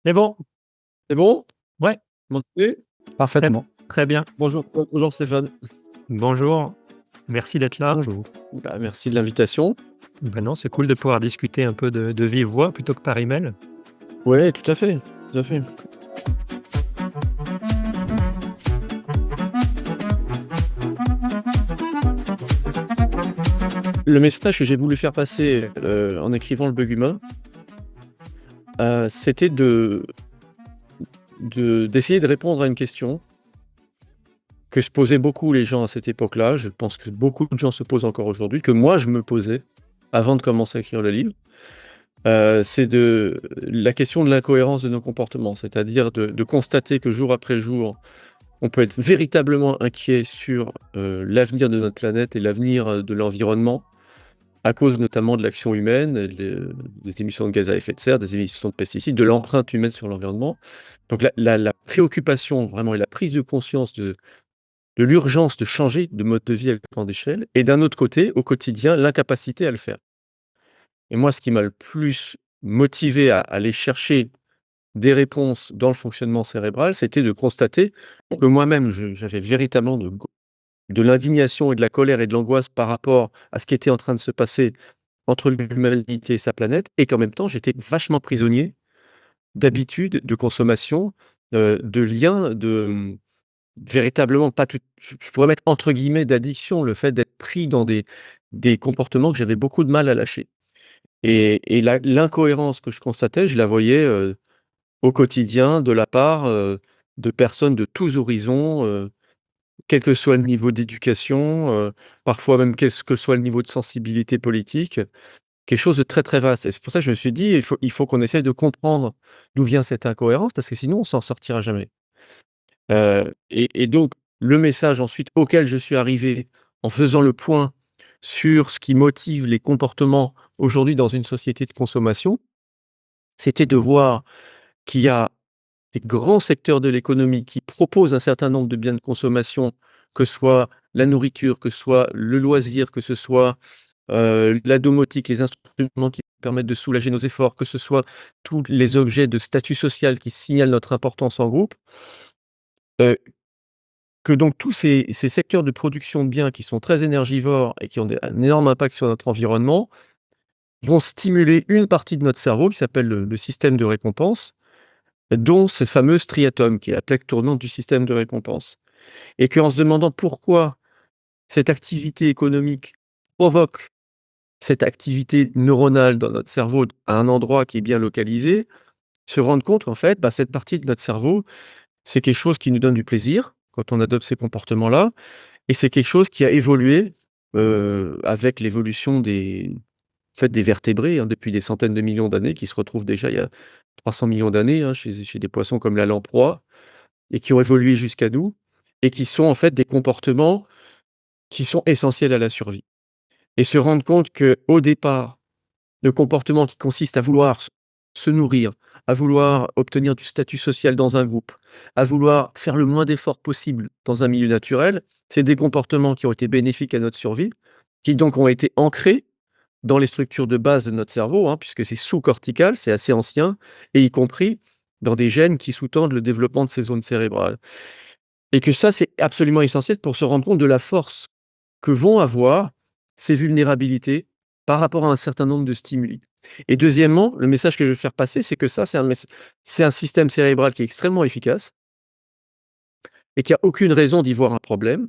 C'est bon? C'est bon? Ouais, Vous m'entendez? très, Parfaitement. très bien. Bonjour Stéphane. Bonjour, merci d'être là. Bonjour. Bah, merci de l'invitation. Ben non, c'est cool de pouvoir discuter un peu de vive voix plutôt que par email. Ouais, tout à fait, tout à fait. Le message que j'ai voulu faire passer, en écrivant Le Bug Humain, c'était d'essayer de répondre à une question que se posaient beaucoup les gens à cette époque-là. Je pense que beaucoup de gens se posent encore aujourd'hui, que moi je me posais avant de commencer à écrire le livre. C'est la question de l'incohérence de nos comportements, c'est-à-dire de constater que jour après jour, on peut être véritablement inquiet sur, l'avenir de notre planète et l'avenir, de l'environnement, à cause notamment de l'action humaine, des émissions de gaz à effet de serre, des émissions de pesticides, de l'empreinte humaine sur l'environnement. Donc la préoccupation vraiment et la prise de conscience de l'urgence de changer de mode de vie à grande échelle et d'un autre côté, au quotidien, l'incapacité à le faire. Et moi, ce qui m'a le plus motivé à aller chercher des réponses dans le fonctionnement cérébral, c'était de constater que moi-même, j'avais véritablement de l'indignation et de la colère et de l'angoisse par rapport à ce qui était en train de se passer entre l'humanité et sa planète, et qu'en même temps, j'étais vachement prisonnier d'habitudes, de consommation, de liens, véritablement pas tout, je pourrais mettre entre guillemets «d'addiction», le fait d'être pris dans des comportements que j'avais beaucoup de mal à lâcher. Et l'incohérence que je constatais, je la voyais, au quotidien de la part, de personnes de tous horizons, quel que soit le niveau d'éducation, parfois même quel que soit le niveau de sensibilité politique, quelque chose de très, très vaste. Et c'est pour ça que je me suis dit: «Il faut qu'on essaye de comprendre d'où vient cette incohérence parce que sinon on s'en sortira jamais». Et donc le message ensuite auquel je suis arrivé en faisant le point sur ce qui motive les comportements aujourd'hui dans une société de consommation, c'était de voir qu'il y a des grands secteurs de l'économie qui proposent un certain nombre de biens de consommation, que ce soit la nourriture, que ce soit le loisir, que ce soit, la domotique, les instruments qui permettent de soulager nos efforts, que ce soit tous les objets de statut social qui signalent notre importance en groupe, heu, que donc tous ces secteurs de production de biens qui sont très énergivores et qui ont un énorme impact sur notre environnement, vont stimuler une partie de notre cerveau qui s'appelle le système de récompense, dont ce fameux striatum, qui est la plaque tournante du système de récompense. Et qu'en se demandant pourquoi cette activité économique provoque cette activité neuronale dans notre cerveau à un endroit qui est bien localisé, se rendre compte qu'en fait, bah, cette partie de notre cerveau, c'est quelque chose qui nous donne du plaisir quand on adopte ces comportements-là, et c'est quelque chose qui a évolué avec l'évolution en fait, des vertébrés, hein, depuis des centaines de millions d'années, qui se retrouvent déjà il y a 300 millions d'années, hein, chez des poissons comme la lamproie, et qui ont évolué jusqu'à nous, et qui sont en fait des comportements qui sont essentiels à la survie. Et se rendre compte qu'au départ, le comportement qui consiste à vouloir se nourrir, à vouloir obtenir du statut social dans un groupe, à vouloir faire le moins d'efforts possible dans un milieu naturel, c'est des comportements qui ont été bénéfiques à notre survie, qui donc ont été ancrés dans les structures de base de notre cerveau, hein, puisque c'est sous-cortical, c'est assez ancien, et y compris dans des gènes qui sous-tendent le développement de ces zones cérébrales. Et que ça, c'est absolument essentiel pour se rendre compte de la force que vont avoir ces vulnérabilités par rapport à un certain nombre de stimuli. Et deuxièmement, le message que je veux faire passer, c'est que ça, c'est un système cérébral qui est extrêmement efficace et qu'il y a aucune raison d'y voir un problème,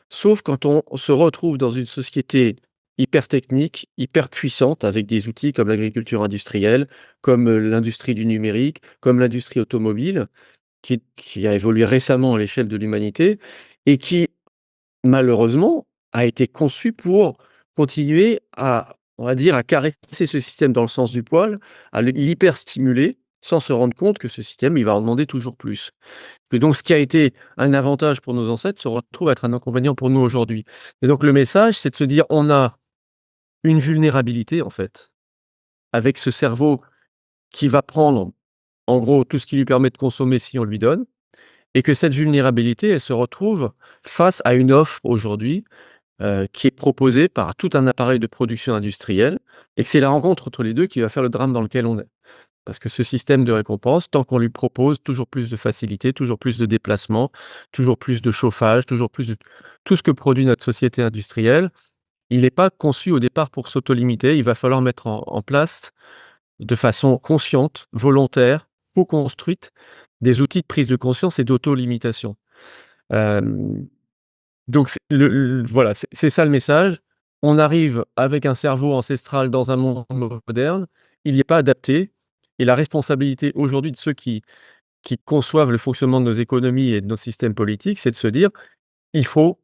sauf quand on se retrouve dans une société hyper technique, hyper puissante, avec des outils comme l'agriculture industrielle, comme, l'industrie du numérique, comme l'industrie automobile, qui a évolué récemment à l'échelle de l'humanité et qui, malheureusement, a été conçue pour continuer à, on va dire, à caresser ce système dans le sens du poil, à l'hyperstimuler, sans se rendre compte que ce système, il va en demander toujours plus. Que donc ce qui a été un avantage pour nos ancêtres se retrouve à être un inconvénient pour nous aujourd'hui. Et donc le message, c'est de se dire: on a une vulnérabilité, en fait, avec ce cerveau qui va prendre, en gros, tout ce qui lui permet de consommer si on lui donne, et que cette vulnérabilité, elle se retrouve face à une offre aujourd'hui, qui est proposée par tout un appareil de production industrielle, et que c'est la rencontre entre les 2 qui va faire le drame dans lequel on est. Parce que ce système de récompense, tant qu'on lui propose toujours plus de facilité, toujours plus de déplacements, toujours plus de chauffage, toujours plus de tout ce que produit notre société industrielle, il n'est pas conçu au départ pour s'auto-limiter. Il va falloir mettre en place, de façon consciente, volontaire, co-construite, des outils de prise de conscience et d'auto-limitation. Hem, donc voilà, c'est ça le message. On arrive avec un cerveau ancestral dans un monde moderne, il n'y est pas adapté et la responsabilité aujourd'hui de ceux qui conçoivent le fonctionnement de nos économies et de nos systèmes politiques, c'est de se dire: «Il faut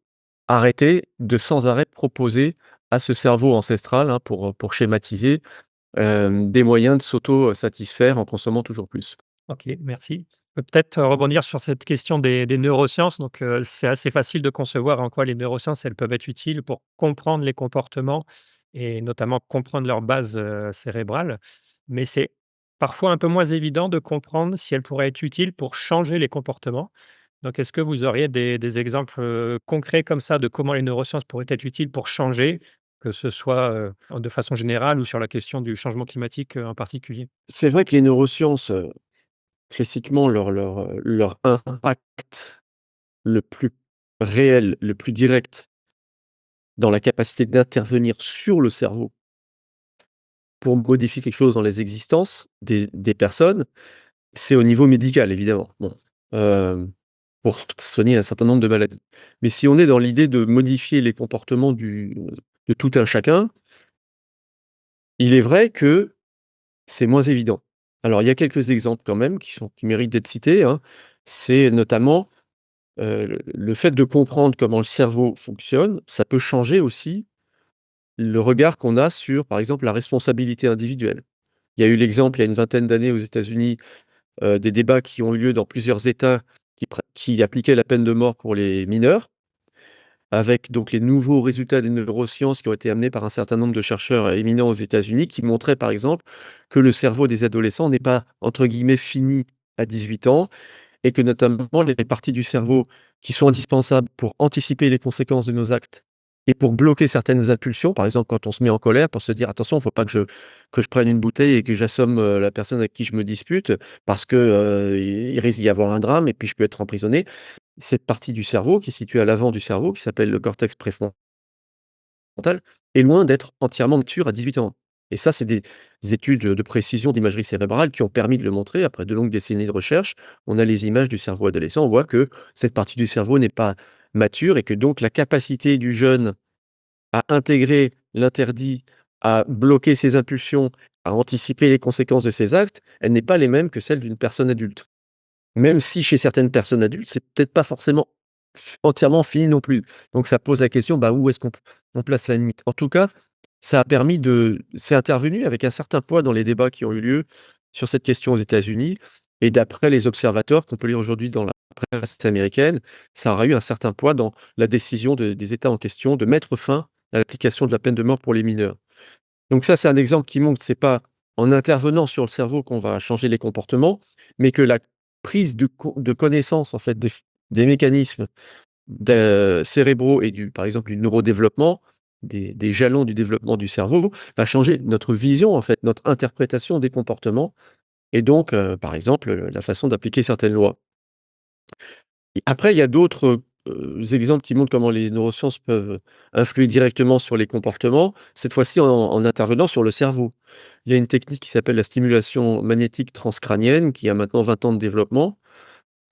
arrêter de sans arrêt proposer à ce cerveau ancestral, hein, pour schématiser, des moyens de s'auto-satisfaire en consommant toujours plus». OK, merci. Peut-être, rebondir sur cette question des neurosciences. Donc, c'est assez facile de concevoir en quoi les neurosciences, elles peuvent être utiles pour comprendre les comportements et notamment comprendre leurs bases, cérébrales. Mais c'est parfois un peu moins évident de comprendre si elles pourraient être utiles pour changer les comportements. Donc, est-ce que vous auriez des exemples, concrets comme ça de comment les neurosciences pourraient être utiles pour changer, que ce soit, de façon générale ou sur la question du changement climatique, en particulier? C'est vrai que les neurosciences, classiquement leur impact le plus réel, le plus direct dans la capacité d'intervenir sur le cerveau pour modifier quelque chose dans les existences des personnes, c'est au niveau médical évidemment. Bon, hem, pour soigner un certain nombre de maladies. Mais si on est dans l'idée de modifier les comportements de tout un chacun, il est vrai que c'est moins évident. Alors il y a quelques exemples quand même qui méritent d'être cités, hein. C'est notamment, le fait de comprendre comment le cerveau fonctionne, ça peut changer aussi le regard qu'on a sur, par exemple, la responsabilité individuelle. Il y a eu l'exemple, il y a une vingtaine d'années aux États-Unis, des débats qui ont eu lieu dans plusieurs États qui appliquaient la peine de mort pour les mineurs, avec donc les nouveaux résultats des neurosciences qui ont été amenés par un certain nombre de chercheurs éminents aux États-Unis, qui montraient par exemple que le cerveau des adolescents n'est pas, entre guillemets, «fini» à 18 ans et que notamment les parties du cerveau qui sont indispensables pour anticiper les conséquences de nos actes et pour bloquer certaines impulsions, par exemple quand on se met en colère pour se dire: «Attention, il ne faut pas que je prenne une bouteille et que j'assomme, la personne avec qui je me dispute parce que, il risque d'y avoir un drame et puis je peux être emprisonné». Cette partie du cerveau qui est située à l'avant du cerveau, qui s'appelle le cortex préfrontal, est loin d'être entièrement mature à 18 ans. Et ça, c'est des études de précision d'imagerie cérébrale qui ont permis de le montrer après de longues décennies de recherche. On a les images du cerveau adolescent, on voit que cette partie du cerveau n'est pas mature et que donc la capacité du jeune à intégrer l'interdit, à bloquer ses impulsions, à anticiper les conséquences de ses actes, elle n'est pas les mêmes que celle d'une personne adulte. Même si chez certaines personnes adultes, c'est peut-être pas forcément entièrement fini non plus. Donc ça pose la question, bah, où est-ce qu'on place la limite? En tout cas, ça a permis c'est intervenu avec un certain poids dans les débats qui ont eu lieu sur cette question aux États-Unis et d'après les observateurs qu'on peut lire aujourd'hui dans la presse américaine, ça aura eu un certain poids dans la décision des États en question de mettre fin à l'application de la peine de mort pour les mineurs. Donc ça, c'est un exemple qui montre que c'est pas en intervenant sur le cerveau qu'on va changer les comportements, mais que la prise de connaissance en fait des mécanismes cérébraux et par exemple du neurodéveloppement, des jalons du développement du cerveau, va changer notre vision en fait, notre interprétation des comportements et donc par exemple, la façon d'appliquer certaines lois. Et après, il y a d'autres, exemples qui montrent comment les neurosciences peuvent influer directement sur les comportements, cette fois-ci en intervenant sur le cerveau. Il y a une technique qui s'appelle la stimulation magnétique transcrânienne, qui a maintenant 20 ans de développement,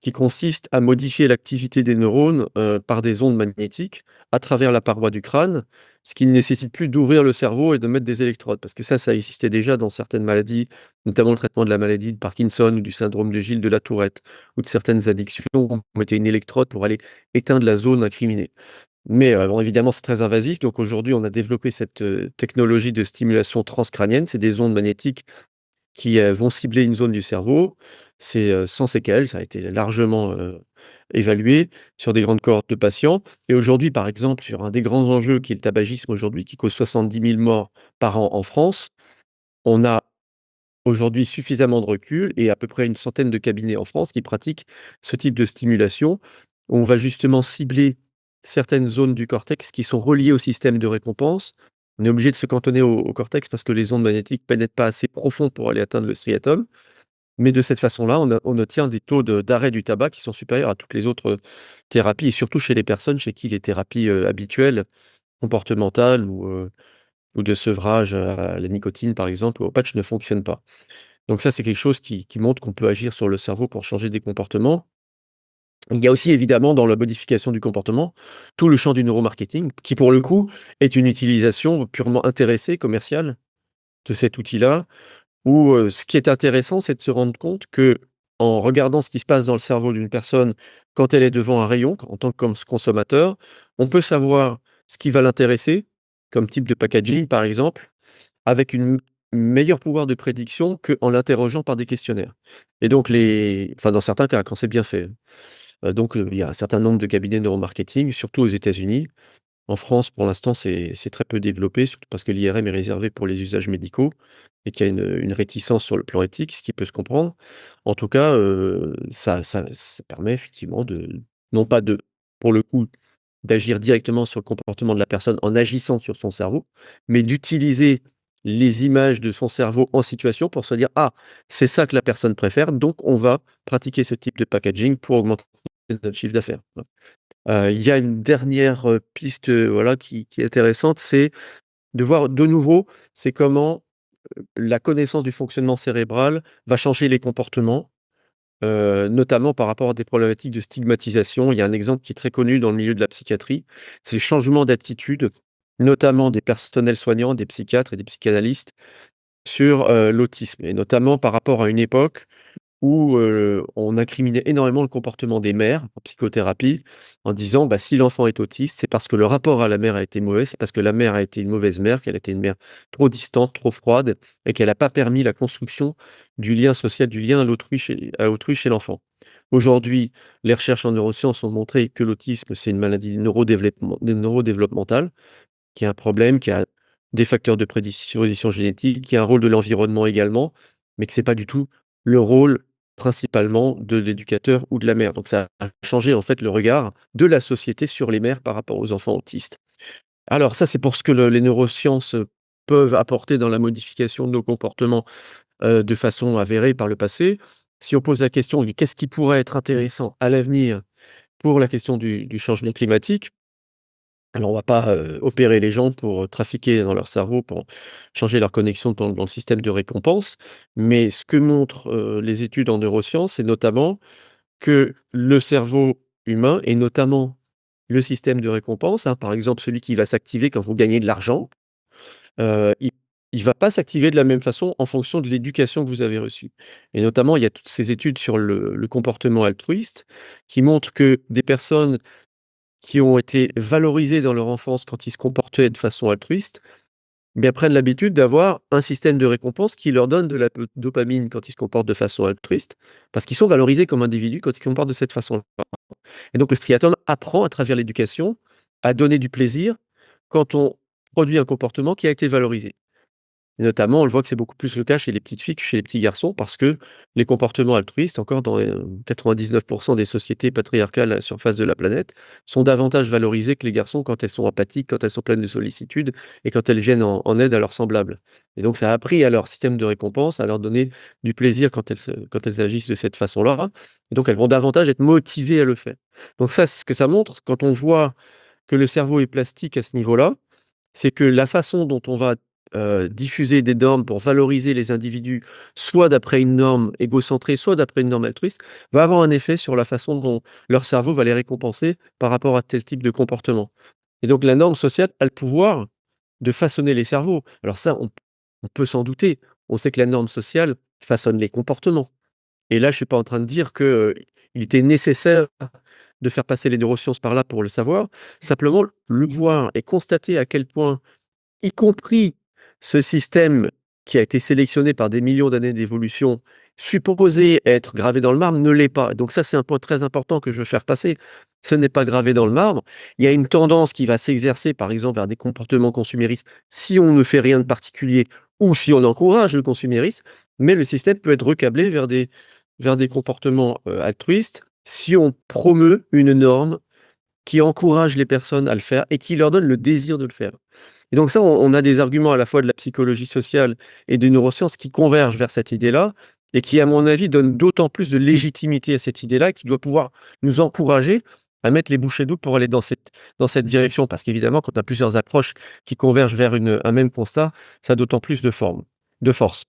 qui consiste à modifier l'activité des neurones, par des ondes magnétiques à travers la paroi du crâne, ce qui ne nécessite plus d'ouvrir le cerveau et de mettre des électrodes. Parce que ça existait déjà dans certaines maladies, notamment le traitement de la maladie de Parkinson ou du syndrome de Gilles de la Tourette ou de certaines addictions. On mettait une électrode pour aller éteindre la zone incriminée. Mais, bon évidemment c'est très invasif, donc aujourd'hui on a développé cette, technologie de stimulation transcrânienne. C'est des ondes magnétiques qui, vont cibler une zone du cerveau. C'est, sans séquelles, ça a été largement, évalué sur des grandes cohortes de patients et aujourd'hui, par exemple, sur un des grands enjeux qui est le tabagisme aujourd'hui, qui cause 70 000 morts par an en France, on a aujourd'hui suffisamment de recul et à peu près une centaine de cabinets en France qui pratiquent ce type de stimulation. On va justement cibler certaines zones du cortex qui sont reliées au système de récompense On est obligé de se cantonner au cortex parce que les ondes magnétiques pénètrent pas assez profond pour aller atteindre le striatum. Mais de cette façon-là, on obtient des taux d'arrêt du tabac qui sont supérieurs à toutes les autres thérapies et surtout chez les personnes chez qui les thérapies, habituelles, comportementales ou de sevrage à la nicotine, par exemple, ou au patch ne fonctionnent pas. Donc ça, c'est quelque chose qui montre qu'on peut agir sur le cerveau pour changer des comportements. Il y a aussi évidemment dans la modification du comportement, tout le champ du neuromarketing qui, pour le coup, est une utilisation purement intéressée, commerciale de cet outil-là. Où, ce qui est intéressant, c'est de se rendre compte que en regardant ce qui se passe dans le cerveau d'une personne quand elle est devant un rayon, en tant que consommateur, on peut savoir ce qui va l'intéresser, comme type de packaging par exemple, avec une meilleur pouvoir de prédiction qu'en l'interrogeant par des questionnaires. Et donc dans certains cas, quand c'est bien fait. Donc, il y a un certain nombre de cabinets de neuromarketing, surtout aux États-Unis. En France, pour l'instant, c'est très peu développé, surtout parce que l'IRM est réservé pour les usages médicaux et qu'il y a une réticence sur le plan éthique, ce qui peut se comprendre. En tout cas, ça permet effectivement non pas pour le coup, d'agir directement sur le comportement de la personne en agissant sur son cerveau, mais d'utiliser les images de son cerveau en situation pour se dire: «Ah, c'est ça que la personne préfère, donc on va pratiquer ce type de packaging pour augmenter notre chiffre d'affaires». Il y a une dernière, piste, voilà, qui est intéressante, c'est de voir de nouveau, c'est comment la connaissance du fonctionnement cérébral va changer les comportements, notamment par rapport à des problématiques de stigmatisation. Il y a un exemple qui est très connu dans le milieu de la psychiatrie, c'est le changement d'attitude, notamment des personnels soignants, des psychiatres et des psychanalystes sur, l'autisme et notamment par rapport à une époque où, on incriminait énormément le comportement des mères en psychothérapie, en disant: «Bah, si l'enfant est autiste, c'est parce que le rapport à la mère a été mauvais, c'est parce que la mère a été une mauvaise mère, qu'elle a été une mère trop distante, trop froide et qu'elle a pas permis la construction du lien social, du lien à autrui chez l'enfant». Aujourd'hui, les recherches en neurosciences ont montré que l'autisme, c'est une maladie neurodéveloppementale, qui a un problème, qui a des facteurs de prédisposition génétique, qui a un rôle de l'environnement également, mais que c'est pas du tout le rôle principalement de l'éducateur ou de la mère. Donc ça a changé en fait le regard de la société sur les mères par rapport aux enfants autistes. Alors ça, c'est pour ce que les neurosciences, peuvent apporter dans la modification de nos comportements, de façon avérée par le passé. Si on pose la question de qu'est-ce qui pourrait être intéressant à l'avenir pour la question du changement climatique? Alors on va pas, opérer les gens pour, trafiquer dans leur cerveau, pour changer leur connexion dans le système de récompense. Mais ce que montrent, les études en neurosciences, c'est notamment que le cerveau humain et notamment le système de récompense, hein, par exemple celui qui va s'activer quand vous gagnez de l'argent, il va pas s'activer de la même façon en fonction de l'éducation que vous avez reçue. Et notamment, il y a toutes ces études sur le comportement altruiste qui montrent que des personnes qui ont été valorisés dans leur enfance quand ils se comportaient de façon altruiste, bien, prennent l'habitude d'avoir un système de récompense qui leur donne de la dopamine quand ils se comportent de façon altruiste, parce qu'ils sont valorisés comme individus quand ils se comportent de cette façon-là. Et donc le striatum apprend à travers l'éducation à donner du plaisir quand on produit un comportement qui a été valorisé. Et notamment, on le voit que c'est beaucoup plus le cas chez les petites filles que chez les petits garçons parce que les comportements altruistes, encore dans, 99 des sociétés patriarcales à la surface de la planète, sont davantage valorisés que les garçons quand elles sont apathiques, quand elles sont pleines de sollicitude et quand elles viennent en aide à leurs semblables. Et donc ça a appris à leur système de récompense à leur donner du plaisir quand elles agissent de cette façon-là et donc elles vont davantage être motivées à le faire. Donc ça, ce que ça montre, quand on voit que le cerveau est plastique à ce niveau-là, c'est que la façon dont on va, diffuser des normes pour valoriser les individus, soit d'après une norme égocentrée, soit d'après une norme altruiste, va avoir un effet sur la façon dont leur cerveau va les récompenser par rapport à tel type de comportement. Et donc la norme sociale a le pouvoir de façonner les cerveaux. Alors ça, on peut s'en douter. On sait que la norme sociale façonne les comportements. Et là, je suis pas en train de dire que, il était nécessaire de faire passer les neurosciences par là pour le savoir. Simplement, le voir et constater à quel point y compris ce système qui a été sélectionné par des millions d'années d'évolution, supposé être gravé dans le marbre, ne l'est pas. Donc ça, c'est un point très important que je veux faire passer. Ce n'est pas gravé dans le marbre. Il y a une tendance qui va s'exercer, par exemple, vers des comportements consuméristes, si on ne fait rien de particulier ou si on encourage le consumérisme, mais le système peut être recablé vers des comportements, altruistes, si on promeut une norme qui encourage les personnes à le faire et qui leur donne le désir de le faire. Et donc ça, on a des arguments à la fois de la psychologie sociale et des neurosciences qui convergent vers cette idée-là et qui, à mon avis, donnent d'autant plus de légitimité à cette idée-là, qui doit pouvoir nous encourager à mettre les bouchées doubles pour aller dans cette direction. Parce qu'évidemment, quand on a plusieurs approches qui convergent vers un même constat, ça a d'autant plus de force.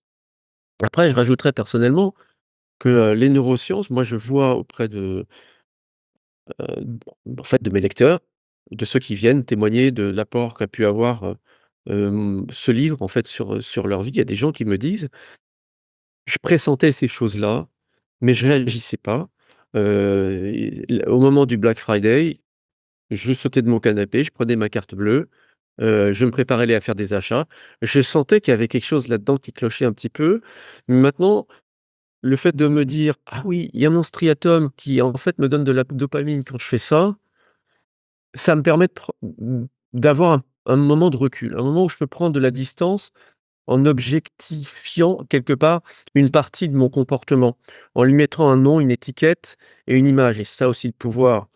Après, je rajouterais personnellement que, les neurosciences, moi, je vois auprès en fait, de mes lecteurs, de ceux qui viennent témoigner de l'apport qu'a pu avoir, ce livre, en fait, sur leur vie. Il y a des gens qui me disent: «Je pressentais ces choses-là, mais je réagissais pas». Et au moment du Black Friday, je sautais de mon canapé, je prenais ma carte bleue, je me préparais aller à faire des achats. Je sentais qu'il y avait quelque chose là-dedans qui clochait un petit peu. Maintenant, le fait de me dire: «Ah oui, il y a mon striatum qui, en fait, me donne de la dopamine quand je fais ça», ça me permet d'avoir un moment de recul, un moment où je peux prendre de la distance en objectifiant quelque part une partie de mon comportement, en lui mettant un nom, une étiquette et une image. Et c'est ça aussi le pouvoir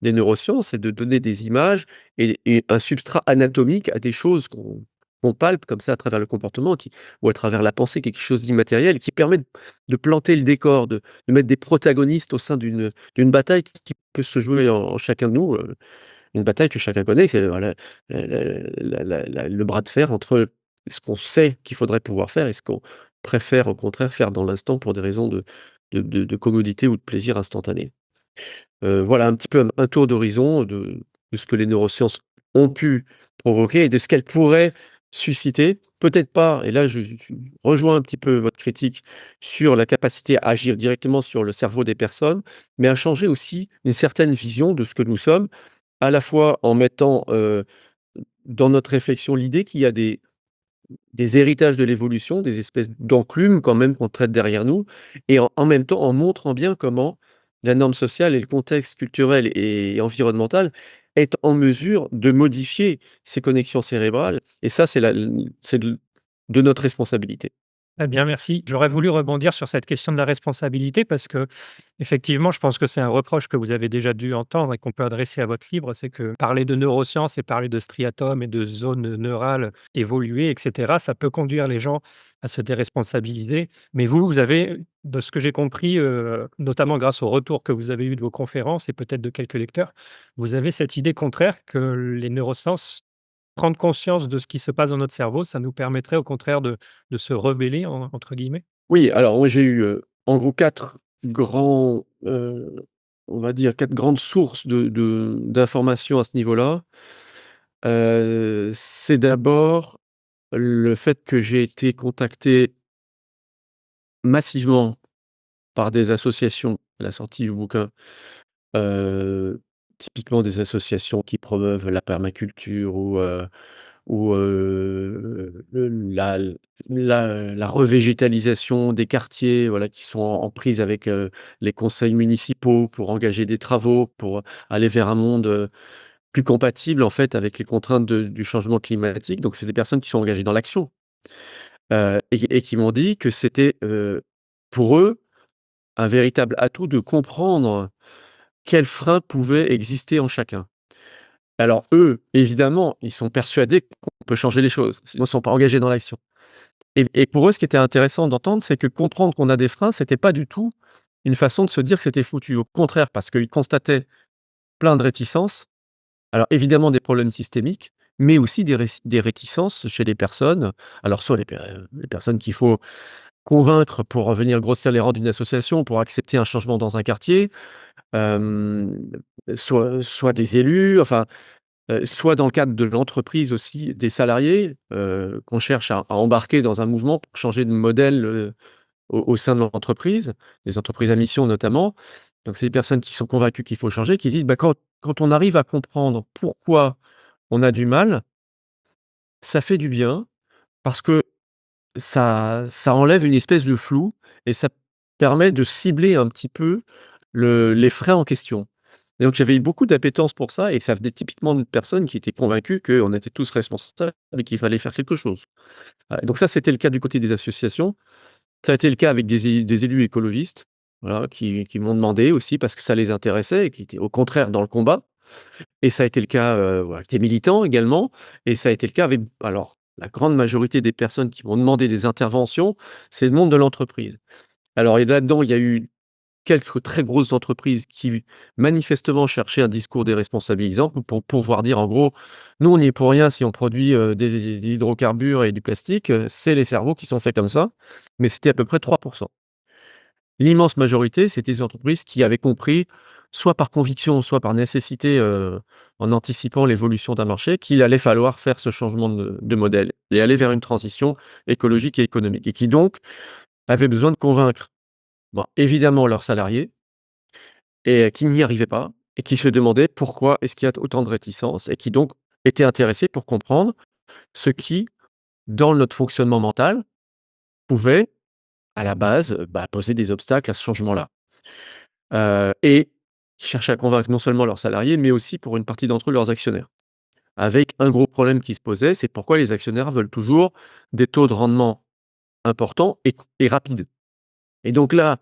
des neurosciences, c'est de donner des images et un substrat anatomique à des choses qu'on palpe comme ça à travers le comportement ou à travers la pensée, quelque chose d'immatériel qui permet de planter le décor, de mettre des protagonistes au sein d'une bataille qui peut se jouer en chacun de nous. Une bataille que chacun connaît, c'est voilà, le bras de fer entre ce qu'on sait qu'il faudrait pouvoir faire et ce qu'on préfère au contraire faire dans l'instant pour des raisons de commodité ou de plaisir instantané. Voilà un petit peu un tour d'horizon de ce que les neurosciences ont pu provoquer et de ce qu'elles pourraient susciter. Peut-être pas, et là je rejoins un petit peu votre critique sur la capacité à agir directement sur le cerveau des personnes, mais à changer aussi une certaine vision de ce que nous sommes, à la fois en mettant, dans notre réflexion l'idée qu'il y a des héritages de l'évolution, des espèces d'enclumes quand même qu'on traite derrière nous et en même temps en montrant bien comment la norme sociale et le contexte culturel et environnemental est en mesure de modifier ces connexions cérébrales et ça c'est de notre responsabilité. Très bien, merci. J'aurais voulu rebondir sur cette question de la responsabilité parce que effectivement, je pense que c'est un reproche que vous avez déjà dû entendre et qu'on peut adresser à votre livre, c'est que parler de neurosciences et parler de striatum et de zones neurales évoluées, et cetera, ça peut conduire les gens à se déresponsabiliser. Mais vous, vous avez, de ce que j'ai compris, notamment grâce au retour que vous avez eu de vos conférences et peut-être de quelques lecteurs, vous avez cette idée contraire que les neurosciences prendre conscience de ce qui se passe dans notre cerveau, ça nous permettrait au contraire de se «rebeller» entre guillemets? Oui, alors moi j'ai eu, en gros 4 grands, on va dire 4 grandes sources d'informations à ce niveau-là. C'est d'abord le fait que j'ai été contacté massivement par des associations à la sortie du bouquin, typiquement des associations qui promeuvent la permaculture ou la revégétalisation des quartiers, voilà, qui sont en prise avec, les conseils municipaux pour engager des travaux, pour aller vers un monde, plus compatible, en fait, avec les contraintes du changement climatique. Donc c'est des personnes qui sont engagées dans l'action, et qui m'ont dit que c'était, pour eux, un véritable atout de comprendre quels freins pouvaient exister en chacun. Alors eux, évidemment, ils sont persuadés qu'on peut changer les choses, sinon ils ne sont pas engagés dans l'action. Et pour eux, ce qui était intéressant d'entendre, c'est que comprendre qu'on a des freins, c'était pas du tout une façon de se dire que c'était foutu. Au contraire, parce qu'ils constataient plein de réticences. Alors évidemment des problèmes systémiques, mais aussi des réticences chez les personnes. Alors soit les personnes qu'il faut convaincre pour venir grossir les rangs d'une association, pour accepter un changement dans un quartier, hem, soit des élus, enfin, soit dans le cadre de l'entreprise aussi, des salariés, qu'on cherche à embarquer dans un mouvement pour changer de modèle, au sein de l'entreprise, les entreprises à mission notamment. Donc c'est des personnes qui sont convaincues qu'il faut changer, qui disent: «Bah, quand on arrive à comprendre pourquoi on a du mal, ça fait du bien parce que ça enlève une espèce de flou et ça permet de cibler un petit peu les freins en question». Et donc j'avais eu beaucoup d'appétence pour ça et ça venait typiquement d'une personne qui était convaincue qu'on était tous responsables et qu'il fallait faire quelque chose. Donc ça, c'était le cas du côté des associations. Ça a été le cas avec des élus écologistes, voilà, qui m'ont demandé aussi parce que ça les intéressait et qui étaient au contraire dans le combat. et ça a été le cas, voilà, avec des militants également et ça a été le cas avec alors la grande majorité des personnes qui m'ont demandé des interventions, c'est le monde de l'entreprise. Alors et là-dedans, il y a eu quelques très grosses entreprises qui manifestement cherchaient un discours déresponsabilisant pour pouvoir dire en gros: «Nous, on n'y est pour rien si on produit, des hydrocarbures et du plastique, c'est les cerveaux qui sont faits comme ça». Mais c'était à peu près 3. L'immense majorité, c'était des entreprises qui avaient compris, soit par conviction, soit par nécessité, en anticipant l'évolution d'un marché, qu'il allait falloir faire ce changement de modèle et aller vers une transition écologique et économique et qui donc avaient besoin de convaincre, bon, évidemment leurs salariés et qui n'y arrivaient pas et qui se demandaient pourquoi est-ce qu'il y a autant de réticences et qui donc étaient intéressés pour comprendre ce qui, dans notre fonctionnement mental, pouvait, à la base, bah, poser des obstacles à ce changement-là. Et qui cherchaient à convaincre non seulement leurs salariés, mais aussi pour une partie d'entre eux, leurs actionnaires. Avec un gros problème qui se posait, c'est pourquoi les actionnaires veulent toujours des taux de rendement importants et rapides. Et donc là,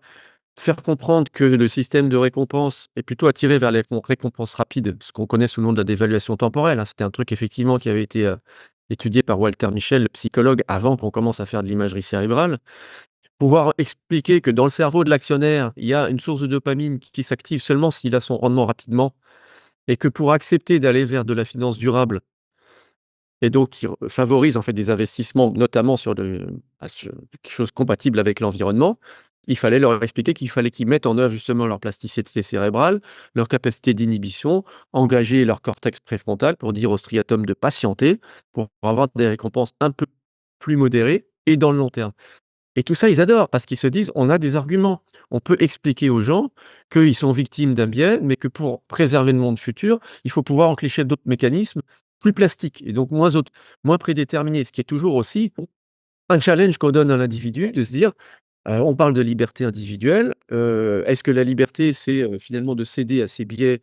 faire comprendre que le système de récompense est plutôt attiré vers les récompenses rapides, ce qu'on connaît sous le nom de la dévaluation temporelle, hein. C'était un truc effectivement qui avait été, étudié par Walter Mischel, le psychologue, avant qu'on commence à faire de l'imagerie cérébrale. Pouvoir expliquer que dans le cerveau de l'actionnaire, il y a une source de dopamine qui s'active seulement s'il a son rendement rapidement et que pour accepter d'aller vers de la finance durable et donc qui favorise en fait des investissements, notamment sur sur quelque chose compatible avec l'environnement, il fallait leur expliquer qu'il fallait qu'ils mettent en œuvre justement leur plasticité cérébrale, leur capacité d'inhibition, engager leur cortex préfrontal pour dire au striatum de patienter, pour avoir des récompenses un peu plus modérées et dans le long terme. Et tout ça, ils adorent parce qu'ils se disent: «On a des arguments». On peut expliquer aux gens qu'ils sont victimes d'un biais, mais que pour préserver le monde futur, il faut pouvoir enclencher d'autres mécanismes plus plastiques et donc moins prédéterminés. Ce qui est toujours aussi un challenge qu'on donne à l'individu de se dire, on parle de liberté individuelle, est-ce que la liberté, c'est, finalement de céder à ces biais,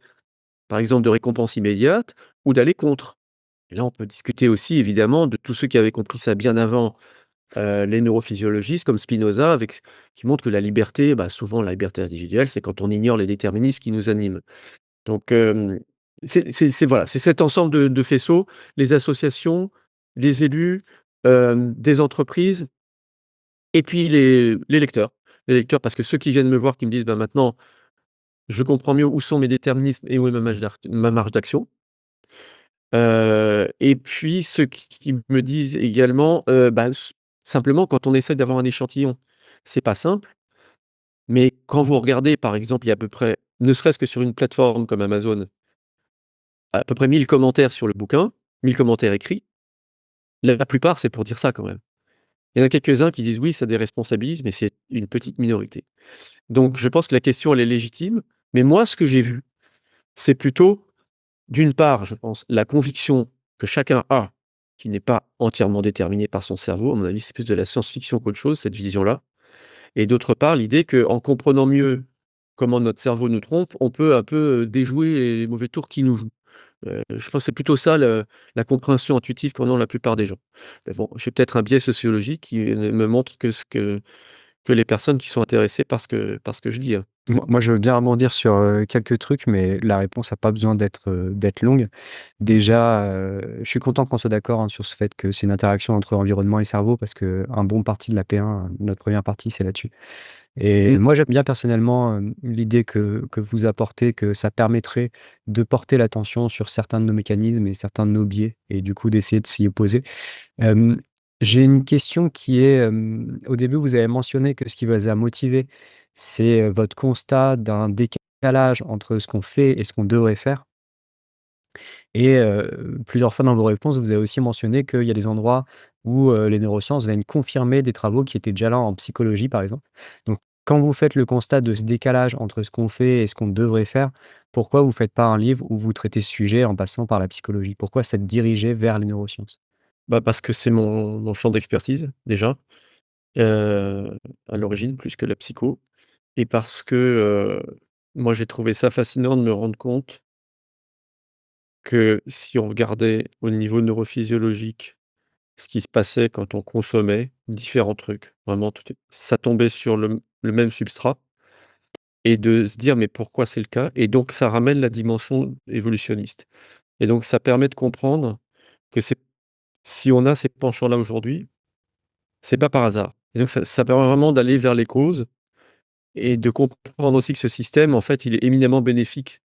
par exemple de récompense immédiate ou d'aller contre? Et là, on peut discuter aussi évidemment de tous ceux qui avaient compris ça bien avant les neurophysiologistes comme Spinoza qui montrent que la liberté, bah, souvent la liberté individuelle, c'est quand on ignore les déterminismes qui nous animent. Donc c'est voilà, c'est cet ensemble de faisceaux, les associations, les élus, des entreprises et puis les lecteurs. Les lecteurs parce que ceux qui viennent me voir qui me disent: «Bah, maintenant, je comprends mieux où sont mes déterminismes et où est ma marge d'action». Et puis ceux qui me disent également, bah, simplement quand on essaie d'avoir un échantillon, c'est pas simple, mais quand vous regardez par exemple, il y a à peu près, ne serait-ce que sur une plateforme comme Amazon, à peu près 1000 commentaires sur le bouquin, 1000 commentaires écrits, la plupart c'est pour dire ça quand même. Il y en a quelques-uns qui disent: «Oui, ça déresponsabilise», mais c'est une petite minorité. Donc je pense que la question elle est légitime, mais moi ce que j'ai vu, c'est plutôt, d'une part, je pense, la conviction que chacun a, qui n'est pas entièrement déterminée par son cerveau. À mon avis, c'est plus de la science-fiction qu'autre chose, cette vision-là. Et d'autre part, l'idée qu'en comprenant mieux comment notre cerveau nous trompe, on peut un peu, déjouer les mauvais tours qu'il nous joue. Je pense que c'est plutôt ça la compréhension intuitive qu'en ont la plupart des gens. Mais bon, j'ai peut-être un biais sociologique qui me montre que les personnes qui sont intéressées par ce que je dis, hein. Moi, je veux bien rebondir sur, quelques trucs, mais la réponse a pas besoin d'être longue. Déjà, je suis content qu'on soit d'accord, hein, sur ce fait que c'est une interaction entre environnement et cerveau parce qu'un bon parti de la P1, notre première partie, c'est là-dessus et Mmh. moi, j'aime bien personnellement, l'idée que vous apportez, que ça permettrait de porter l'attention sur certains de nos mécanismes et certains de nos biais et du coup d'essayer de s'y opposer. Hem, j'ai une question qui est, au début, vous avez mentionné que ce qui vous a motivé, c'est, votre constat d'un décalage entre ce qu'on fait et ce qu'on devrait faire et plusieurs fois dans vos réponses, vous avez aussi mentionné qu'il y a des endroits où, les neurosciences viennent confirmer des travaux qui étaient déjà là en psychologie, par exemple. Donc quand vous faites le constat de ce décalage entre ce qu'on fait et ce qu'on devrait faire, pourquoi vous ne faites pas un livre où vous traitez ce sujet en passant par la psychologie? Pourquoi s'être dirigé vers les neurosciences? Bah, parce que c'est mon champ d'expertise déjà, à l'origine plus que la psycho et parce que, moi j'ai trouvé ça fascinant de me rendre compte que si on regardait au niveau neurophysiologique ce qui se passait quand on consommait différents trucs, vraiment tout est ça tombait sur le même substrat et de se dire: «Mais pourquoi c'est le cas?» et donc ça ramène la dimension évolutionniste et donc ça permet de comprendre que c'est si on a ces penchants-là aujourd'hui, c'est pas par hasard et donc ça permet vraiment d'aller vers les causes et de comprendre aussi que ce système, en fait, il est éminemment bénéfique.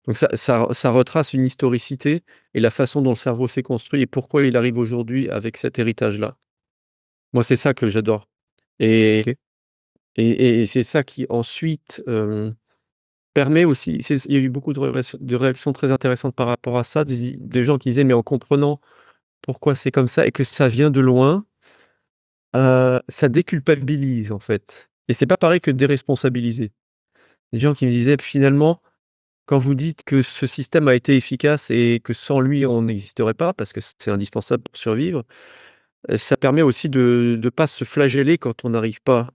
Donc ça retrace une historicité et la façon dont le cerveau s'est construit et pourquoi il arrive aujourd'hui avec cet héritage-là. Moi, c'est ça que j'adore et OK. et c'est ça qui ensuite, permet aussi il y a eu beaucoup de réactions très intéressantes par rapport à ça, des gens qui disaient: «Mais en comprenant pourquoi c'est comme ça et que ça vient de loin, ça déculpabilise, en fait» et c'est pas pareil que déresponsabiliser. Des gens qui me disaient: «Finalement, quand vous dites que ce système a été efficace et que sans lui on n'existerait pas, parce que c'est indispensable pour survivre, ça permet aussi de pas se flageller quand on n'arrive pas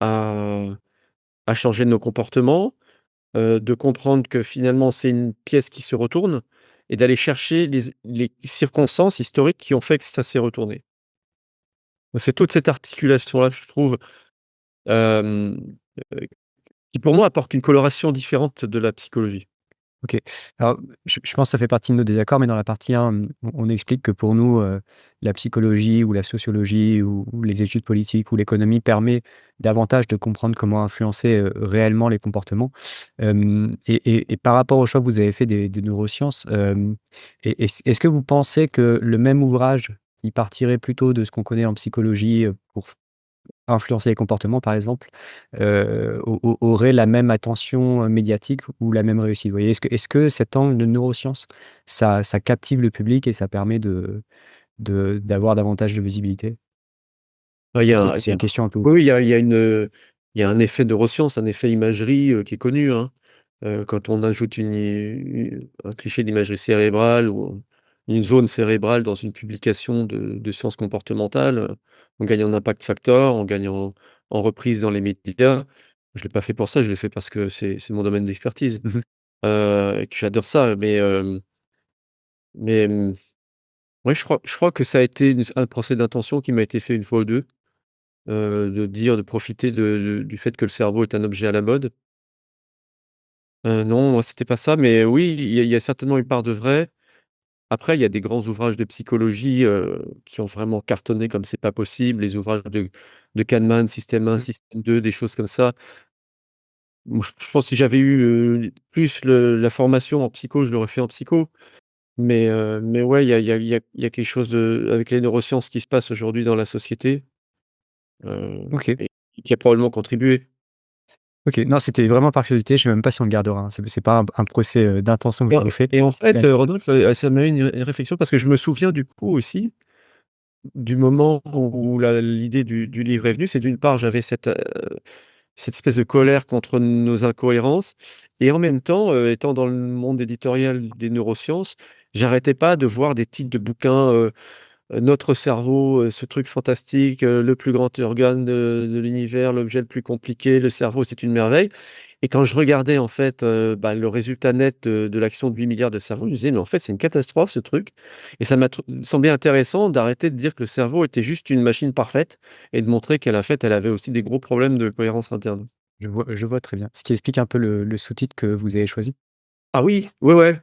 à changer nos comportements, de comprendre que finalement c'est une pièce qui se retourne et d'aller chercher les circonstances historiques qui ont fait que ça s'est retourné». C'est toute cette articulation-là, je trouve, hem, heu, qui pour moi apporte une coloration différente de la psychologie. OK. Alors, je pense que ça fait partie de nos désaccords, mais dans la partie 1, on explique que pour nous, la psychologie ou la sociologie ou les études politiques ou l'économie permet davantage de comprendre comment influencer, réellement les comportements. Et par rapport au choix que vous avez fait des neurosciences, est-ce que vous pensez que le même ouvrage, il partirait plutôt de ce qu'on connaît en psychologie, pour influencer les comportements, par exemple, aurait la même attention, médiatique ou la même réussite? Vous voyez? Est-ce que cet angle de neurosciences, ça captive le public et ça permet d'avoir davantage de visibilité? Ouais, C'est une question un peu oui, ouverte. oui, il y a un effet neuroscience, un effet imagerie, qui est connu, hein. Quand on ajoute un cliché d'imagerie cérébrale ou une zone cérébrale dans une publication de sciences comportementales, on gagne en impact factor, on gagne en reprise dans les médias. Je l'ai pas fait pour ça, je l'ai fait parce que c'est mon domaine d'expertise, Mmh. et que j'adore ça, mais, ouais, je crois que ça a été un procès d'intention qui m'a été fait une fois ou 2. De profiter du fait que le cerveau est un objet à la mode. Non, moi, c'était pas ça, mais oui, il y a certainement une part de vrai. Après, il y a des grands ouvrages de psychologie, qui ont vraiment cartonné comme c'est pas possible, les ouvrages de Kahneman, Système 1, Mmh. Système 2, des choses comme ça. Moi, je pense que si j'avais eu, plus la formation en psycho, je l'aurais fait en psycho. Mais ouais, il y a quelque chose avec les neurosciences qui se passe aujourd'hui dans la société, OK. et qui a probablement contribué. OK. Non, c'était vraiment par curiosité, je sais même pas si on le gardera, hein. C'est pas un procès, d'intention que je vous fais. Et en fait, Mais Rodolphe, ça m'a une réflexion parce que je me souviens du coup aussi, du moment où l'idée du livre est venue. C'est d'une part, j'avais cette espèce de colère contre nos incohérences et en même temps, étant dans le monde éditorial des neurosciences, j'arrêtais pas de voir des titres de bouquins, «Notre cerveau, ce truc fantastique, le plus grand organe de l'univers, l'objet le plus compliqué, le cerveau, c'est une merveille». Et quand je regardais en fait, le résultat net de l'action de 8 milliards de cerveaux, je me disais: «Mais en fait, c'est une catastrophe ce truc» et ça m'a semblé intéressant d'arrêter de dire que le cerveau était juste une machine parfaite et de montrer qu'elle, en fait, elle avait aussi des gros problèmes de cohérence interne. je vois très bien. Ce qui explique un peu le sous-titre que vous avez choisi. Ah oui, ouais, ouais.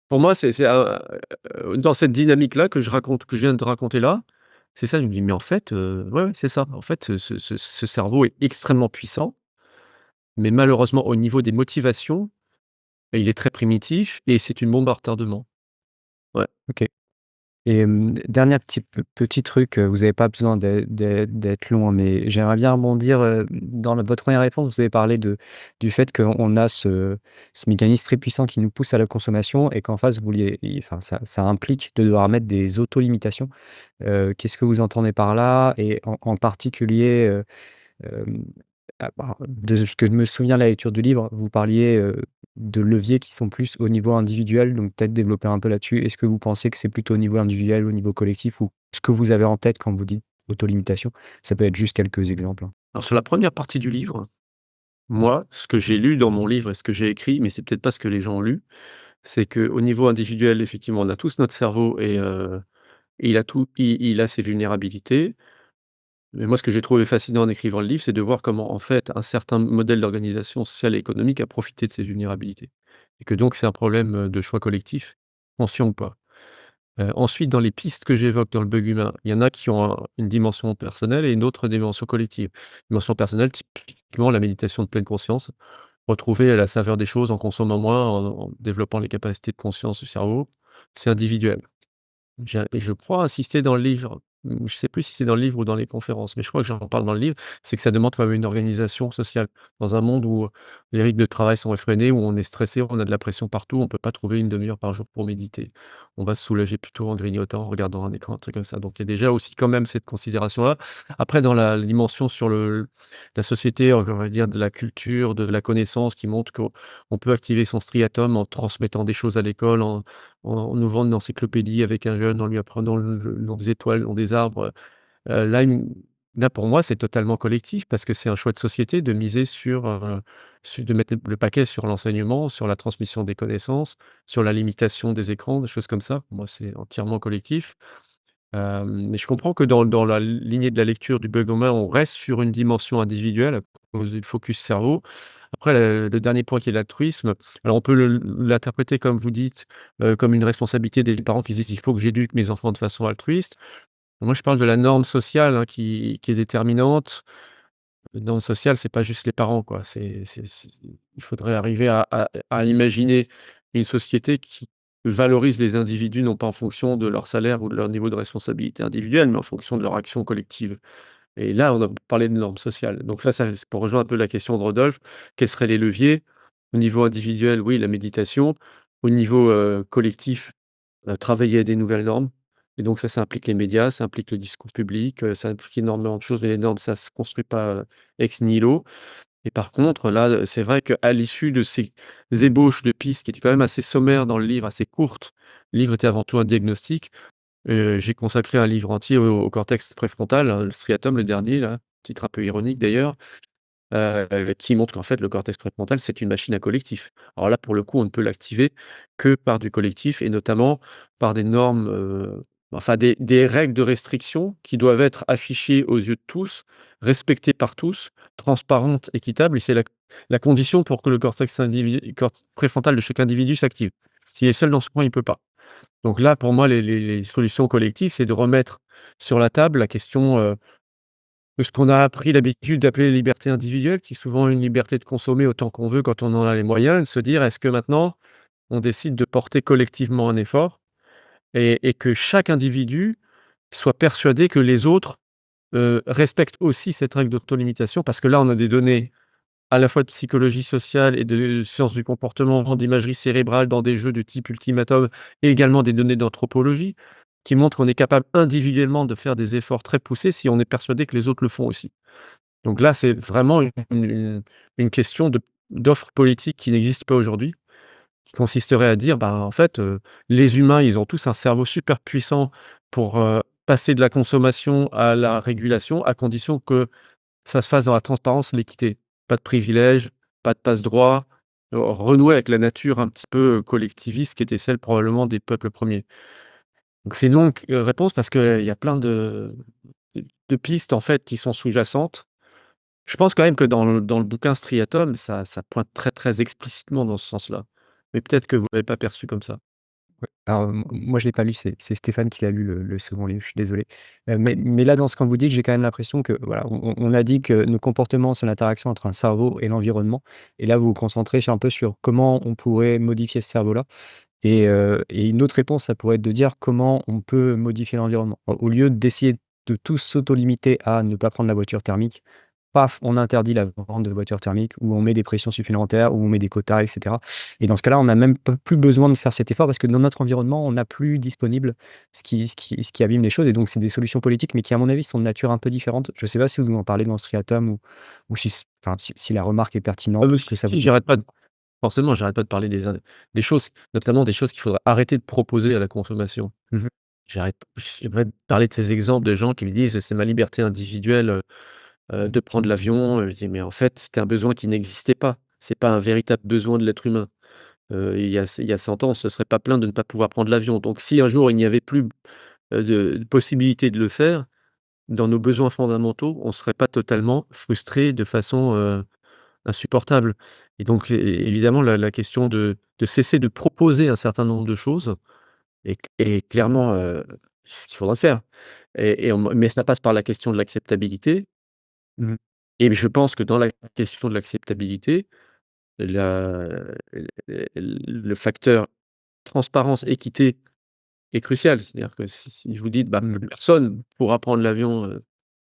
Pour moi, c'est dans cette dynamique-là que je viens de raconter là, c'est ça, je me dis: «Mais en fait, ouais, ouais, c'est ça. En fait, ce cerveau est extrêmement puissant, mais malheureusement au niveau des motivations, il est très primitif et c'est une bombe à retardement». Ouais. OK. Et dernier petit truc, vous avez pas besoin d'être long, hein, mais j'aimerais bien rebondir, dans votre première réponse, vous avez parlé du fait qu'on a ce mécanisme très puissant qui nous pousse à la consommation et qu'en face vous vouliez enfin ça implique de devoir mettre des autolimitations. Qu'est-ce que vous entendez par là? Et en particulier, Hem, de ce que je me souviens de la lecture du livre, vous parliez, de leviers qui sont plus au niveau individuel, donc peut-être développer un peu là-dessus. Est-ce que vous pensez que c'est plutôt au niveau individuel, au niveau collectif ou ce que vous avez en tête quand vous dites autolimitation? Ça peut être juste quelques exemples, hein. Alors sur la première partie du livre, moi, ce que j'ai lu dans mon livre et ce que j'ai écrit, mais c'est peut-être pas ce que les gens ont lu, c'est qu'au niveau individuel, effectivement, on a tous notre cerveau et il a ses vulnérabilités. Mais moi, ce que j'ai trouvé fascinant en écrivant le livre, c'est de voir comment, en fait, un certain modèle d'organisation sociale et économique a profité de ces vulnérabilités et que donc c'est un problème, de choix collectif, conscient ou pas. Ensuite, dans les pistes que j'évoque dans le bug humain, il y en a qui ont une dimension personnelle et une autre dimension collective. Dimension personnelle, typiquement la méditation de pleine conscience, retrouver la saveur des choses en consommant moins, en développant les capacités de conscience du cerveau, c'est individuel. Et je crois insister dans le livre, je sais plus si c'est dans le livre ou dans les conférences, mais je crois que j'en parle dans le livre, c'est que ça demande quand même une organisation sociale. Dans un monde où les rythmes de travail sont effrénés, où on est stressé, on a de la pression partout, on ne peut pas trouver une demi heure par jour pour méditer. On va se soulager plutôt en grignotant, en regardant un écran, un truc comme ça. Donc il y a déjà aussi quand même cette considération-là. Après dans la dimension sur la société, on va dire de la culture, de la connaissance qui montre qu'on peut activer son striatum en transmettant des choses à l'école, en ouvrant une encyclopédie avec un jeune, en lui apprenant le nom des étoiles, le nom des arbres, là, là, pour moi, c'est totalement collectif parce que c'est un choix de société de miser de mettre le paquet sur l'enseignement, sur la transmission des connaissances, sur la limitation des écrans, des choses comme ça. Pour moi, c'est entièrement collectif. Mais je comprends que dans la lignée de la lecture du bug humain, on reste sur une dimension individuelle à cause du focus cerveau. Après le dernier point qui est l'altruisme, alors on peut l'interpréter comme vous dites, comme une responsabilité des parents qui se disent: «Il faut que j'éduque mes enfants de façon altruiste». Moi, je parle de la norme sociale, hein, qui est déterminante. La norme sociale, c'est pas juste les parents, quoi. Il faudrait arriver à imaginer une société qui valorise les individus, non pas en fonction de leur salaire ou de leur niveau de responsabilité individuelle, mais en fonction de leur action collective. Et là, on a parlé de normes sociales. Donc ça c'est pour rejoindre un peu la question de Rodolphe, quels seraient les leviers? Au niveau individuel, oui, la méditation. Au niveau, collectif, travailler à des nouvelles normes et donc ça implique les médias, ça implique le discours public, ça implique énormément de choses, mais les normes, ça se construit pas, ex nihilo et par contre, là, c'est vrai qu'à l'issue de ces ébauches de pistes qui étaient quand même assez sommaires dans le livre, assez courtes, le livre était avant tout un diagnostic, j'ai consacré un livre entier au cortex préfrontal, hein, le striatum, le dernier là, titre un peu ironique d'ailleurs. Qui montre qu'en fait, le cortex préfrontal, c'est une machine à collectif. Alors là, pour le coup, on ne peut l'activer que par du collectif et notamment par des normes, enfin des règles de restriction qui doivent être affichées aux yeux de tous, respectées par tous, transparentes, équitables et c'est la condition pour que le cortex préfrontal de chaque individu s'active. S'il est seul dans ce coin, il ne peut pas. Donc là, pour moi, les solutions collectives, c'est de remettre sur la table la question, de ce qu'on a pris l'habitude d'appeler liberté individuelle, qui est souvent une liberté de consommer autant qu'on veut quand on en a les moyens, de se dire: «Est-ce que maintenant, on décide de porter collectivement un effort?» Et que chaque individu soit persuadé que les autres, respectent aussi cette règle d'autolimitation. Parce que là, on a des données à la fois de psychologie sociale et de sciences du comportement, d'imagerie cérébrale dans des jeux de type Ultimatum et également des données d'anthropologie qui montrent qu'on est capable individuellement de faire des efforts très poussés si on est persuadé que les autres le font aussi. Donc là, c'est vraiment une question d'offre politique qui n'existe pas aujourd'hui, qui consisterait à dire: «Bah, en fait, les humains, ils ont tous un cerveau super puissant pour, passer de la consommation à la régulation, à condition que ça se fasse dans la transparence et l'équité. Pas de privilèges, pas de passe-droit, renouer avec la nature un petit peu, collectiviste qui était celle probablement des peuples premiers». Donc c'est une longue, réponse parce qu'il y a plein de pistes en fait qui sont sous-jacentes. Je pense quand même que dans le bouquin Striatum, ça pointe très, très explicitement dans ce sens-là. Mais peut-être que vous l'avez pas perçu comme ça. Alors, moi je l'ai pas lu, c'est Stéphane qui l'a lu le second livre, je suis désolé. Mais là, dans ce qu'on vous dit, j'ai quand même l'impression que voilà, on a dit que nos comportements, c'est l'interaction entre un cerveau et l'environnement et là, vous vous concentrez sur un peu sur comment on pourrait modifier ce cerveau-là et une autre réponse, ça pourrait être de dire comment on peut modifier l'environnement. Au lieu d'essayer de tous s'auto-limiter à ne pas prendre la voiture thermique, paf, on interdit la vente de voitures thermiques ou on met des pressions supplémentaires ou on met des quotas et cetera et dans ce cas-là, on n'a même plus besoin de faire cet effort parce que dans notre environnement, on n'a plus disponible ce qui abîme les choses et donc c'est des solutions politiques mais qui, à mon avis, sont de nature un peu différente. Je ne sais pas si vous en parlez dans le Striatum ou si la remarque est Ah pertinente, bah ce que ça vous si, j'arrête pas de forcément, j'arrête pas de parler des choses, notamment des choses qu'il faudrait arrêter de proposer à la consommation. mmh J'aimerais parler de ces exemples de gens qui me disent: «C'est ma liberté individuelle, de prendre l'avion». Je dis: «Mais en fait, c'était un besoin qui n'existait pas. C'est pas un véritable besoin de l'être humain». Il y a 100 ans, on se serait pas plaint de ne pas pouvoir prendre l'avion. Donc si un jour il n'y avait plus, de possibilité de le faire, dans nos besoins fondamentaux, on serait pas totalement frustrés de façon, insupportable et donc évidemment la question de cesser de proposer un certain nombre de choses est clairement, ce qu'il faudra faire mais ça passe par la question de l'acceptabilité Mmh. et je pense que dans la question de l'acceptabilité, la le facteur transparence, équité est crucial. C'est-à-dire que si vous dites: «Bah, Mmh. plus personne pourra prendre l'avion,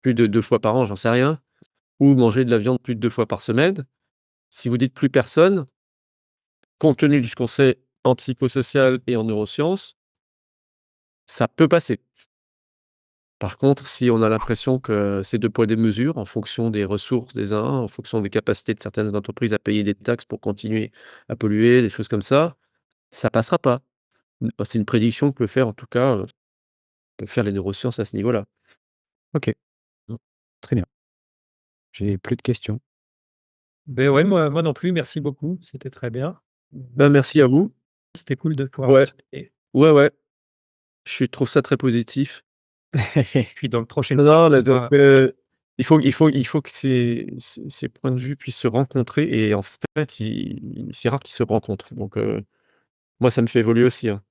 plus de 2 fois par an», j'en sais rien, ou manger de la viande plus de 2 fois par semaine. Si vous dites: «Plus personne», compte tenu de ce qu'on sait en psychosocial et en neurosciences, ça peut passer. Par contre, si on a l'impression que c'est 2 poids, 2 mesures en fonction des ressources des uns, en fonction des capacités de certaines entreprises à payer des taxes pour continuer à polluer, des choses comme ça passera pas. C'est une prédiction que peut faire en tout cas, peuvent faire les neurosciences à ce niveau-là. OK, Mmh. très bien. J'ai plus de questions. Beh, ouais, moi non plus, merci beaucoup, c'était très bien. Ben, merci à vous. C'était cool de pouvoir en Ouais, discuter. ouais, ouais, je trouve ça très positif. Puis dans le prochaine Non, non, fois il faut que ces points de vue puissent se rencontrer et en fait, c'est rare qu'ils se rencontrent donc moi ça me fait évoluer aussi, hein.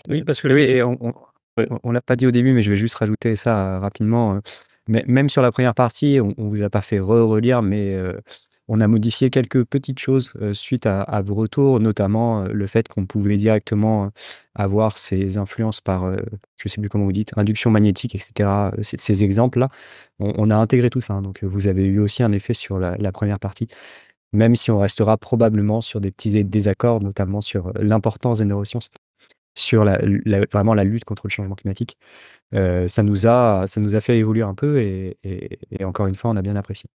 oui, parce que Et oui, le et Ouais. on l'a pas dit au début, mais je vais juste rajouter ça, rapidement, mais même sur la première partie, on vous a pas fait relire, mais on a modifié quelques petites choses, suite à vos retours, notamment, le fait qu'on pouvait directement, avoir ces influences par, je sais plus comment vous dites, induction magnétique et cetera, ces exemples-là. On a intégré tout ça, hein, donc vous avez eu aussi un effet sur la première partie, même si on restera probablement sur des petits désaccords, notamment sur, l'importance des neurosciences. Sur vraiment la lutte contre le changement climatique. Ça nous a fait évoluer un peu et encore une fois, on a bien apprécié.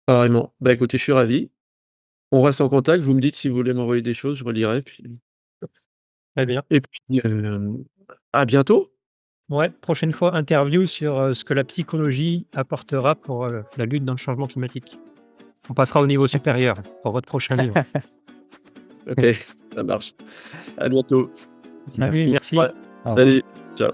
Pareillement. Bah, écoutez, je suis ravi. On reste en contact, vous me dites si vous voulez m'envoyer des choses, je relirai très bien. et puis, à bientôt. Ouais, prochaine fois, interview sur, ce que la psychologie apportera pour, la lutte dans le changement climatique. On passera au niveau supérieur pour votre prochain livre. OK, ça marche. À bientôt. Salut, merci. Ouais, Au revoir. salut, ciao.